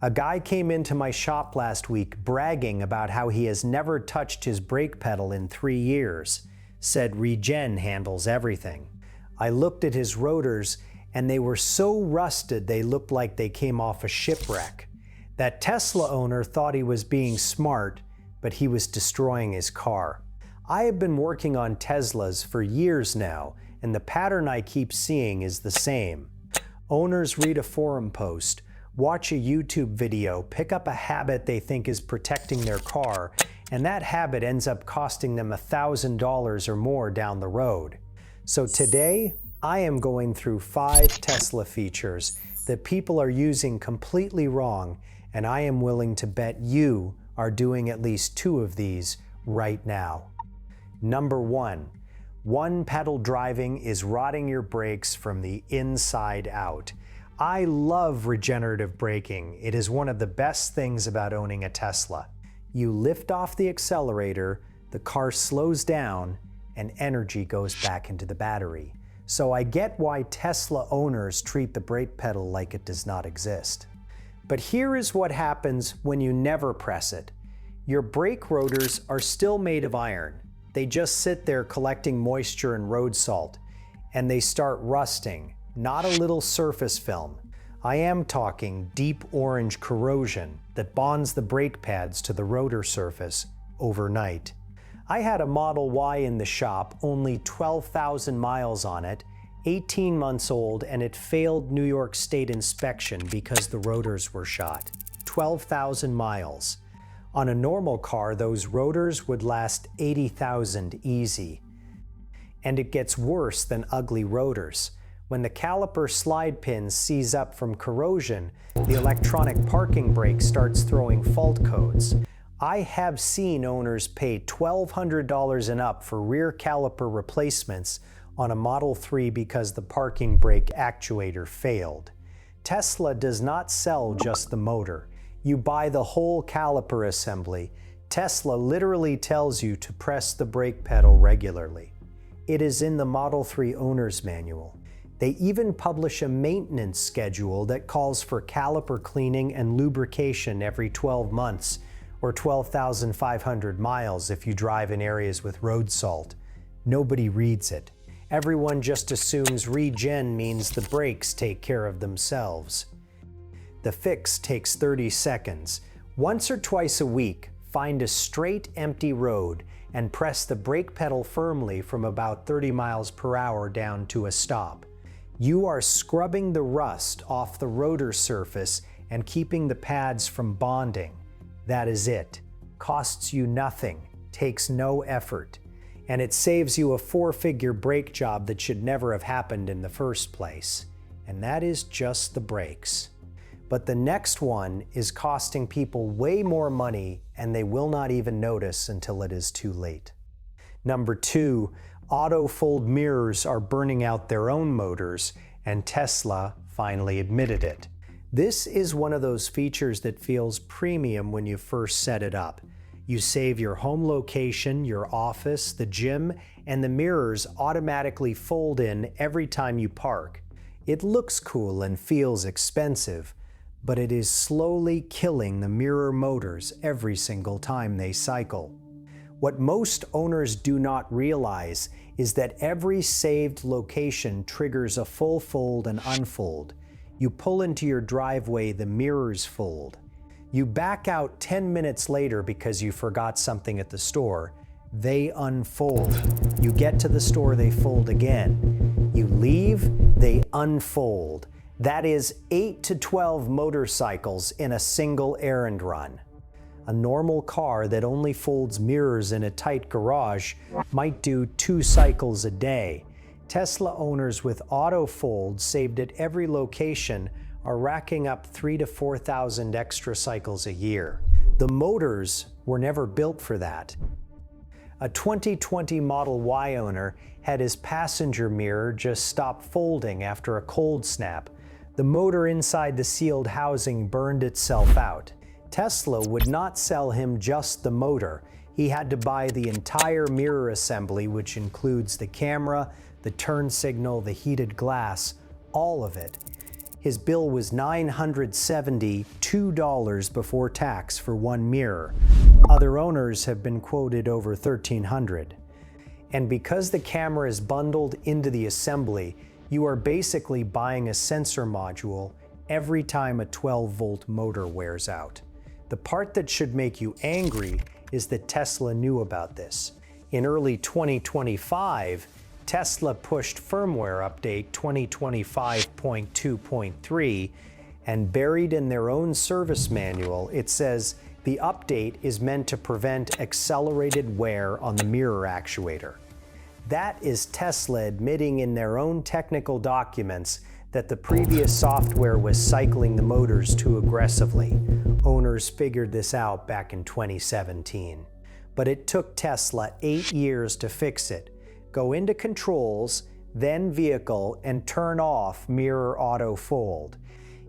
A guy came into my shop last week bragging about how he has never touched his brake pedal in 3 years. Said Regen handles everything. I looked at his rotors and they were so rusted they looked like they came off a shipwreck. That Tesla owner thought he was being smart, but he was destroying his car. I have been working on Teslas for years now, and the pattern I keep seeing is the same. Owners read a forum post, watch a YouTube video, pick up a habit they think is protecting their car, and that habit ends up costing them $1,000 or more down the road. So today, I am going through 5 Tesla features that people are using completely wrong, and I am willing to bet you are doing at least 2 of these right now. Number 1, one-pedal driving is rotting your brakes from the inside out. I love regenerative braking. It is one of the best things about owning a Tesla. You lift off the accelerator, the car slows down, and energy goes back into the battery. So I get why Tesla owners treat the brake pedal like it does not exist. But here is what happens when you never press it. Your brake rotors are still made of iron. They just sit there collecting moisture and road salt, and they start rusting. Not a little surface film. I am talking deep orange corrosion that bonds the brake pads to the rotor surface overnight. I had a Model Y in the shop, only 12,000 miles on it, 18 months old, and it failed New York State inspection because the rotors were shot. 12,000 miles. On a normal car, those rotors would last 80,000 easy. And it gets worse than ugly rotors. When the caliper slide pins seize up from corrosion, the electronic parking brake starts throwing fault codes. I have seen owners pay $1,200 and up for rear caliper replacements on a Model 3 because the parking brake actuator failed. Tesla does not sell just the motor. You buy the whole caliper assembly. Tesla literally tells you to press the brake pedal regularly. It is in the Model 3 owner's manual. They even publish a maintenance schedule that calls for caliper cleaning and lubrication every 12 months, or 12,500 miles if you drive in areas with road salt. Nobody reads it. Everyone just assumes regen means the brakes take care of themselves. The fix takes 30 seconds. Once or twice a week, find a straight, empty road and press the brake pedal firmly from about 30 miles per hour down to a stop. You are scrubbing the rust off the rotor surface and keeping the pads from bonding. That is it. Costs you nothing, takes no effort, and it saves you a 4-figure brake job that should never have happened in the first place. And that is just the brakes. But the next one is costing people way more money, and they will not even notice until it is too late. Number 2, Autofold mirrors are burning out their own motors, and Tesla finally admitted it. This is one of those features that feels premium when you first set it up. You save your home location, your office, the gym, and the mirrors automatically fold in every time you park. It looks cool and feels expensive, but it is slowly killing the mirror motors every single time they cycle. What most owners do not realize is that every saved location triggers a full fold and unfold. You pull into your driveway, the mirrors fold. You back out 10 minutes later because you forgot something at the store. They unfold. You get to the store, they fold again. You leave, they unfold. That is 8 to 12 motorcycles in a single errand run. A normal car that only folds mirrors in a tight garage might do 2 cycles a day. Tesla owners with Autofold saved at every location are racking up 3,000 to 4,000 extra cycles a year. The motors were never built for that. A 2020 Model Y owner had his passenger mirror just stop folding after a cold snap. The motor inside the sealed housing burned itself out. Tesla would not sell him just the motor. He had to buy the entire mirror assembly, which includes the camera, the turn signal, the heated glass, all of it. His bill was $972 before tax for one mirror. Other owners have been quoted over $1,300. And because the camera is bundled into the assembly, you are basically buying a sensor module every time a 12-volt motor wears out. The part that should make you angry is that Tesla knew about this. In early 2025, Tesla pushed firmware update 2025.2.3, and buried in their own service manual, it says the update is meant to prevent accelerated wear on the mirror actuator. That is Tesla admitting in their own technical documents that the previous software was cycling the motors too aggressively. Owners figured this out back in 2017. But it took Tesla 8 years to fix it. Go into Controls, then Vehicle, and turn off Mirror Autofold.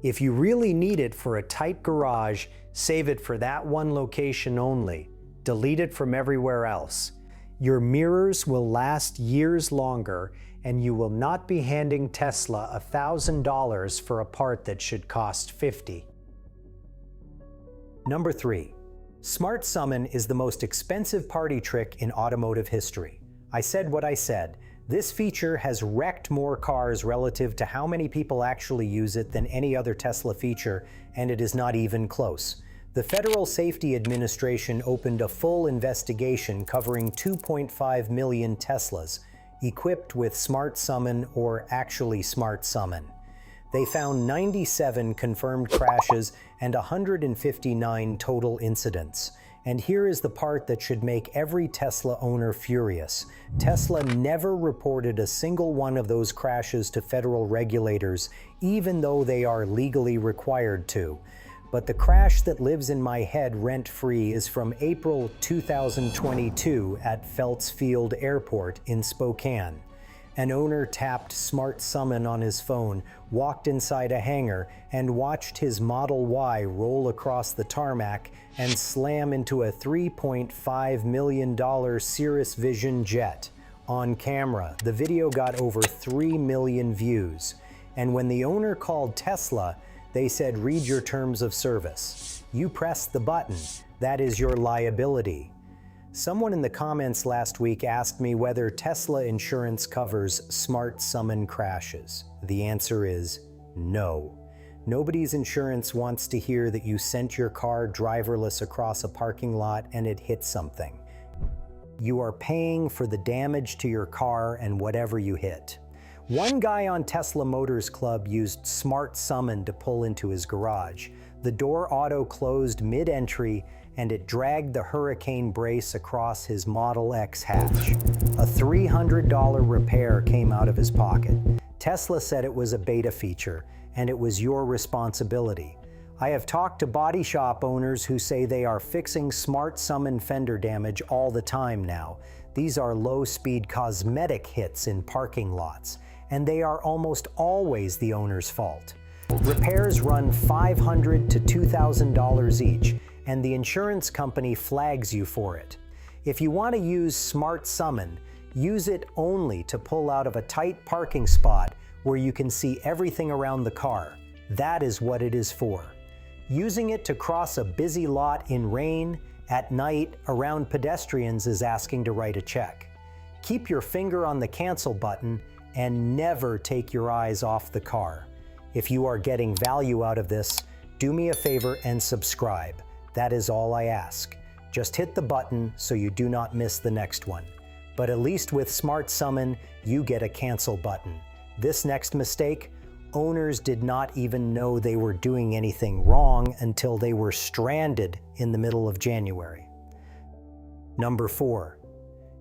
If you really need it for a tight garage, save it for that one location only. Delete it from everywhere else. Your mirrors will last years longer, and you will not be handing Tesla $1,000 for a part that should cost $50. Number 3. Smart Summon is the most expensive party trick in automotive history. I said what I said. This feature has wrecked more cars relative to how many people actually use it than any other Tesla feature, and it is not even close. The Federal Safety Administration opened a full investigation covering 2.5 million Teslas equipped with Smart Summon or actually Smart Summon. They found 97 confirmed crashes and 159 total incidents. And here is the part that should make every Tesla owner furious. Tesla never reported a single one of those crashes to federal regulators, even though they are legally required to. But the crash that lives in my head rent-free is from April 2022 at Felts Field Airport in Spokane. An owner tapped Smart Summon on his phone, walked inside a hangar, and watched his Model Y roll across the tarmac and slam into a $3.5 million Cirrus Vision jet. On camera, the video got over 3 million views. And when the owner called Tesla, they said, "Read your terms of service. You pressed the button. That is your liability." Someone in the comments last week asked me whether Tesla insurance covers Smart Summon crashes. The answer is no. Nobody's insurance wants to hear that you sent your car driverless across a parking lot and it hit something. You are paying for the damage to your car and whatever you hit. One guy on Tesla Motors Club used Smart Summon to pull into his garage. The door auto closed mid-entry and it dragged the hurricane brace across his Model X hatch. A $300 repair came out of his pocket. Tesla said it was a beta feature, and it was your responsibility. I have talked to body shop owners who say they are fixing Smart Summon fender damage all the time now. These are low-speed cosmetic hits in parking lots, and they are almost always the owner's fault. Repairs run $500 to $2,000 each, and the insurance company flags you for it. If you want to use Smart Summon, use it only to pull out of a tight parking spot where you can see everything around the car. That is what it is for. Using it to cross a busy lot in rain, at night, around pedestrians is asking to write a check. Keep your finger on the cancel button and never take your eyes off the car. If you are getting value out of this, do me a favor and subscribe. That is all I ask. Just hit the button so you do not miss the next one. But at least with Smart Summon, you get a cancel button. This next mistake, owners did not even know they were doing anything wrong until they were stranded in the middle of January. Number 4.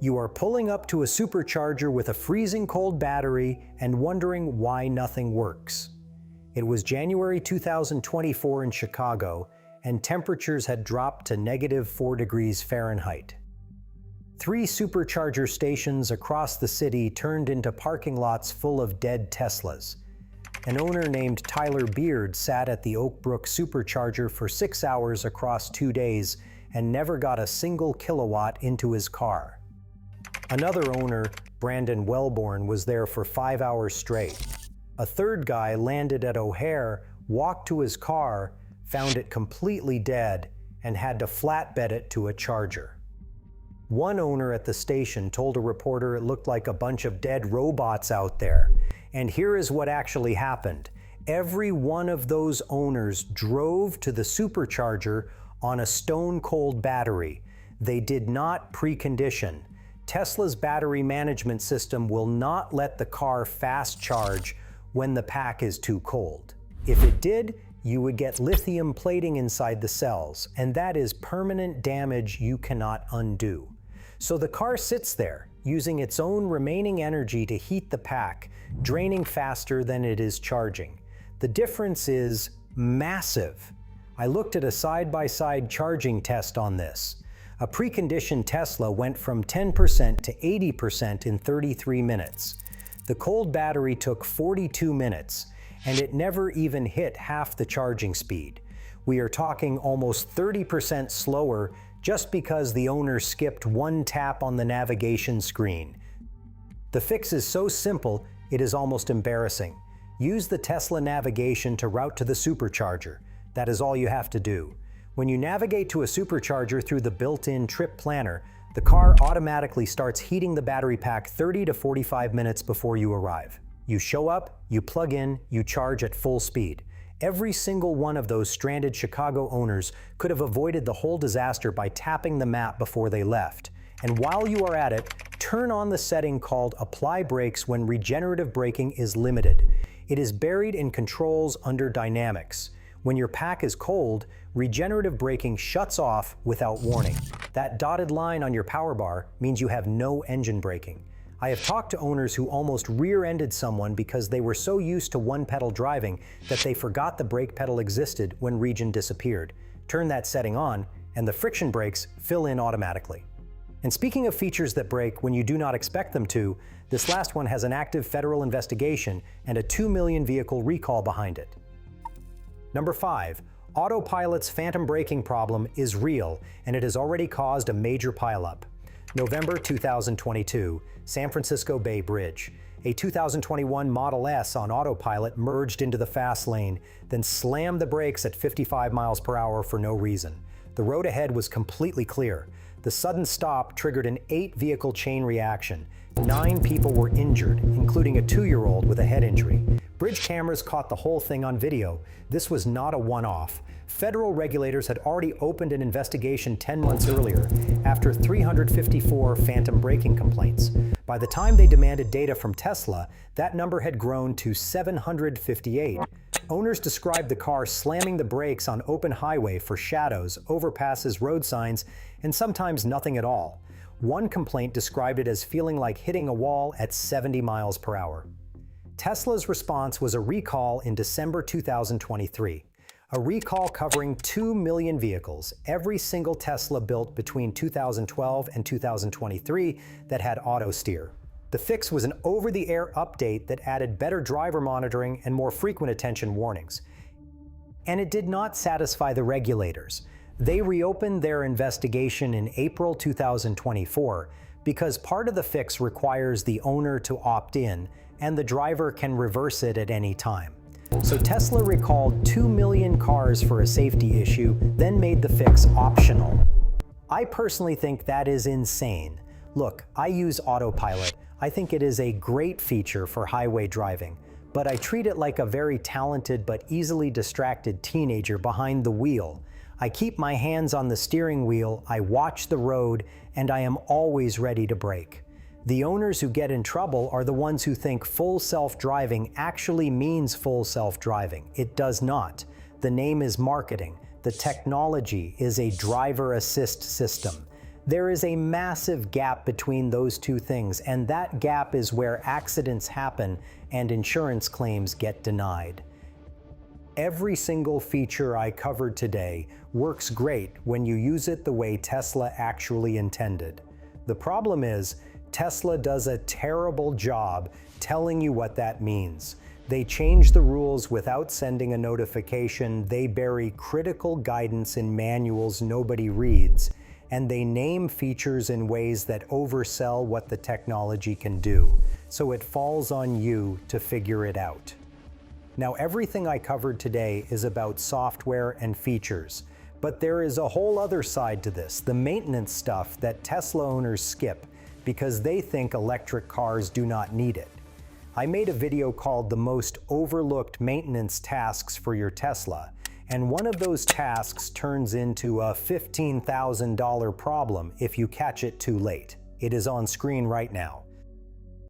You are pulling up to a supercharger with a freezing cold battery and wondering why nothing works. It was January 2024 in Chicago, and temperatures had dropped to -4 degrees Fahrenheit. 3 supercharger stations across the city turned into parking lots full of dead Teslas. An owner named Tyler Beard sat at the Oak Brook supercharger for 6 hours across 2 days and never got a single kilowatt into his car. Another owner, Brandon Wellborn, was there for 5 hours straight. A third guy landed at O'Hare, walked to his car, found it completely dead, and had to flatbed it to a charger. One owner at the station told a reporter it looked like a bunch of dead robots out there. And here is what actually happened. Every one of those owners drove to the supercharger on a stone-cold battery. They did not precondition. Tesla's battery management system will not let the car fast charge when the pack is too cold. If it did, you would get lithium plating inside the cells, and that is permanent damage you cannot undo. So the car sits there, using its own remaining energy to heat the pack, draining faster than it is charging. The difference is massive. I looked at a side-by-side charging test on this. A preconditioned Tesla went from 10% to 80% in 33 minutes. The cold battery took 42 minutes, and it never even hit half the charging speed. We are talking almost 30% slower just because the owner skipped one tap on the navigation screen. The fix is so simple, it is almost embarrassing. Use the Tesla navigation to route to the supercharger. That is all you have to do. When you navigate to a supercharger through the built-in trip planner, the car automatically starts heating the battery pack 30 to 45 minutes before you arrive. You show up, you plug in, you charge at full speed. Every single one of those stranded Chicago owners could have avoided the whole disaster by tapping the map before they left. And while you are at it, turn on the setting called Apply Brakes when regenerative braking is limited. It is buried in controls under Dynamics. When your pack is cold, regenerative braking shuts off without warning. That dotted line on your power bar means you have no engine braking. I have talked to owners who almost rear-ended someone because they were so used to one-pedal driving that they forgot the brake pedal existed when regen disappeared. Turn that setting on, and the friction brakes fill in automatically. And speaking of features that break when you do not expect them to, this last one has an active federal investigation and a 2 million vehicle recall behind it. Number 5. Autopilot's phantom braking problem is real, and it has already caused a major pileup. November 2022, San Francisco Bay Bridge. A 2021 Model S on Autopilot merged into the fast lane, then slammed the brakes at 55 miles per hour for no reason. The road ahead was completely clear. The sudden stop triggered an 8-vehicle chain reaction. 9 people were injured, including a 2-year-old with a head injury. Bridge cameras caught the whole thing on video. This was not a one-off. Federal regulators had already opened an investigation 10 months earlier after 354 phantom braking complaints. By the time they demanded data from Tesla, that number had grown to 758. Owners described the car slamming the brakes on open highway for shadows, overpasses, road signs, and sometimes nothing at all. One complaint described it as feeling like hitting a wall at 70 miles per hour. Tesla's response was a recall in December 2023. A recall covering 2 million vehicles, every single Tesla built between 2012 and 2023 that had auto steer. The fix was an over-the-air update that added better driver monitoring and more frequent attention warnings. And it did not satisfy the regulators. They reopened their investigation in April 2024 because part of the fix requires the owner to opt in, and the driver can reverse it at any time. So Tesla recalled 2 million cars for a safety issue, then made the fix optional. I personally think that is insane. Look, I use Autopilot. I think it is a great feature for highway driving, but I treat it like a very talented but easily distracted teenager behind the wheel. I keep my hands on the steering wheel, I watch the road, and I am always ready to brake. The owners who get in trouble are the ones who think full self-driving actually means full self-driving. It does not. The name is marketing. The technology is a driver assist system. There is a massive gap between those two things, and that gap is where accidents happen and insurance claims get denied. Every single feature I covered today works great when you use it the way Tesla actually intended. The problem is, Tesla does a terrible job telling you what that means. They change the rules without sending a notification, they bury critical guidance in manuals nobody reads, and they name features in ways that oversell what the technology can do. So it falls on you to figure it out. Now, everything I covered today is about software and features, but there is a whole other side to this, the maintenance stuff that Tesla owners skip because they think electric cars do not need it. I made a video called The Most Overlooked Maintenance Tasks for Your Tesla, and one of those tasks turns into a $15,000 problem if you catch it too late. It is on screen right now.